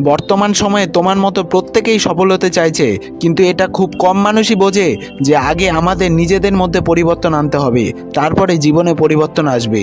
বর্তমান সময়ে তোমার মতো প্রত্যেকেই সফল হতে চাইছে, কিন্তু এটা খুব কম মানুষই বোঝে যে আগে আমাদের নিজেদের মধ্যে পরিবর্তন আনতে হবে, তারপরে জীবনে পরিবর্তন আসবে।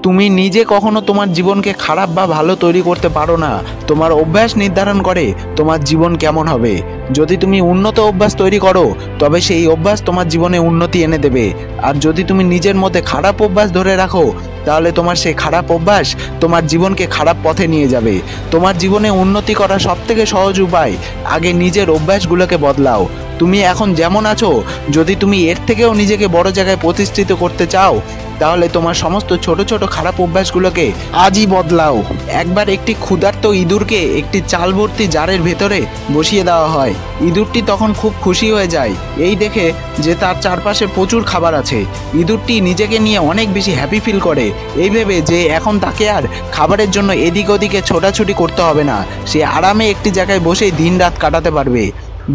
তুমি নিজে কখনো তোমার জীবনকে খারাপ বা ভালো তৈরি করতে পারো না। তোমার অভ্যাস নির্ধারণ করে তোমার জীবন কেমন হবে। যদি তুমি উন্নত অভ্যাস তৈরি করো, তবে সেই অভ্যাস তোমার জীবনে উন্নতি এনে দেবে। আর যদি তুমি নিজের মধ্যে খারাপ অভ্যাস ধরে রাখো, তাহলে তোমার সেই খারাপ অভ্যাস তোমার জীবনকে খারাপ পথে নিয়ে যাবে। তোমার জীবনে উন্নতি করার সবথেকে সহজ উপায়, আগে নিজের অভ্যাসগুলোকে বদলাও। তুমি এখন যেমন আছো, যদি তুমি এর থেকেও নিজেকে বড় জায়গায় প্রতিষ্ঠিত করতে চাও, তাহলে তোমার সমস্ত ছোট ছোট খারাপ অভ্যাসগুলোকে আজই বদলাও। একবার একটি ক্ষুধার্ত ইঁদুরকে একটি চাল ভর্তি জারের ভেতরে বসিয়ে দেওয়া হয়। ইঁদুরটি তখন খুব খুশি হয়ে যায় এই দেখে যে তার চারপাশে প্রচুর খাবার আছে। ইঁদুরটি নিজেকে নিয়ে অনেক বেশি হ্যাপি ফিল করে, এই ভেবে যে এখন তাকে আর খাবারের জন্য এদিক ওদিকে ছোটাছুটি করতে হবে না। সে আরামে একটি জায়গায় বসেই দিন রাত কাটাতে পারবে।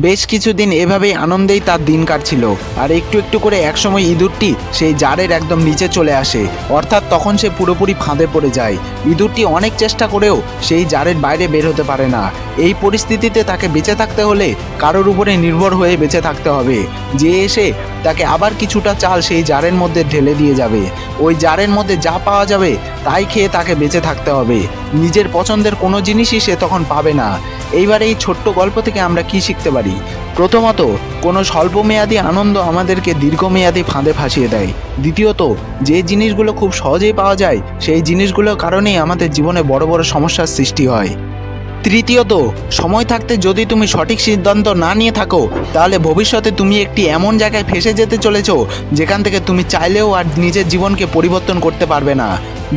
বেশ কিছুদিন এভাবেই আনন্দেই তার দিন কাটছিল। আর একটু একটু করে একসময় ইঁদুরটি সেই জারের একদম নিচে চলে আসে, অর্থাৎ তখন সে পুরোপুরি ফাঁদে পড়ে যায়। ইঁদুরটি অনেক চেষ্টা করেও সেই জারের বাইরে বের হতে পারে না। এই পরিস্থিতিতে তাকে বেঁচে থাকতে হলে কারোর উপরে নির্ভর হয়ে বেঁচে থাকতে হবে, যে এসে তাকে আবার কিছুটা চাল সেই জারের মধ্যে ঢেলে দিয়ে যাবে। ওই জারের মধ্যে যা পাওয়া যাবে তাই খেয়ে তাকে বেঁচে থাকতে হবে। নিজের পছন্দের কোনো জিনিসই সে তখন পাবে না। এইবার এই ছোট্ট গল্প থেকে আমরা কি শিখতে পারি? প্রথমত, কোনো স্বল্পমেয়াদী আনন্দ আমাদেরকে দীর্ঘমেয়াদী ফাঁদে ফাঁসিয়ে দেয়। দ্বিতীয়ত, যে জিনিসগুলো খুব সহজেই পাওয়া যায়, সেই জিনিসগুলোর কারণেই আমাদের জীবনে বড় বড় সমস্যার সৃষ্টি হয়। তৃতীয়ত, সময় থাকতে যদি তুমি সঠিক সিদ্ধান্ত না নিয়ে থাকো, তাহলে ভবিষ্যতে তুমি একটি এমন জায়গায় ফেসে যেতে চলেছো যেখান থেকে তুমি চাইলেও আর নিজের জীবনকে পরিবর্তন করতে পারবে না।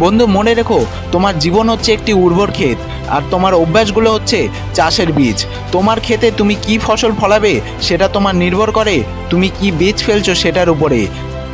বন্ধু, মনে রেখো, তোমার জীবন হচ্ছে একটি উর্বর ক্ষেত, আর তোমার অভ্যাসগুলো হচ্ছে চাষের বীজ। তোমার ক্ষেতে তুমি কি ফসল ফলাবে সেটা তোমার নির্ভর করে তুমি কি বীজ ফেলছো সেটার উপরে।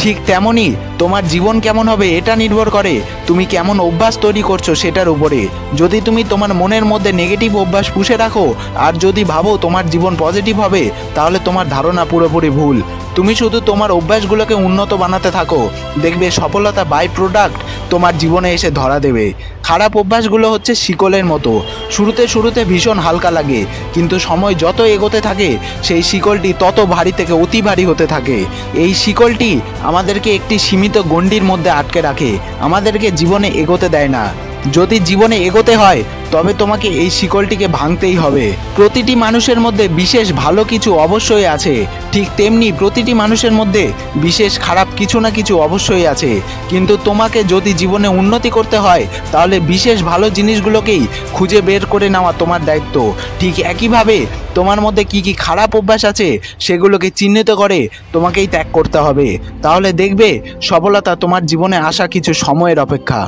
ঠিক তেমনই তোমার জীবন কেমন হবে এটা নির্ভর করে তুমি কেমন অভ্যাস তৈরি করছো সেটার উপরে। যদি তুমি তোমার মনের মধ্যে নেগেটিভ অভ্যাস পুষে রাখো আর যদি ভাবো তোমার জীবন পজিটিভ হবে, তাহলে তোমার ধারণা পুরোপুরি ভুল। তুমি শুধু তোমার অভ্যাসগুলোকে উন্নত বানাতে থাকো, দেখবে সফলতা বাই প্রোডাক্ট তোমার জীবনে এসে ধরা দেবে। খারাপ অভ্যাসগুলো হচ্ছে শিকলের মতো, শুরুতে ভীষণ হালকা লাগে, কিন্তু সময় যত এগোতে থাকে সেই শিকলটি তত ভারী থেকে অতি ভারী হতে থাকে। এই শিকলটি আমাদেরকে একটি সীমিত গণ্ডির মধ্যে আটকে রাখে, আমাদেরকে জীবনে এগোতে দেয় না। যদি জীবনে এগোতে হয়, তবে তোমাকে এই শিকলটিকে ভাঙতেই হবে। প্রতিটি মানুষের মধ্যে বিশেষ ভালো কিছু অবশ্যই আছে, ঠিক তেমনি প্রতিটি মানুষের মধ্যে বিশেষ খারাপ কিছু না কিছু অবশ্যই আছে। কিন্তু তোমাকে যদি জীবনে উন্নতি করতে হয়, তাহলে বিশেষ ভালো জিনিসগুলোকেই খুঁজে বের করে নেওয়া তোমার দায়িত্ব। ঠিক একইভাবে তোমার মধ্যে কি কি খারাপ অভ্যাস আছে সেগুলোকে চিহ্নিত করে তোমাকেই ত্যাগ করতে হবে। তাহলে দেখবে সফলতা তোমার জীবনে আসা কিছু সময়ের অপেক্ষা।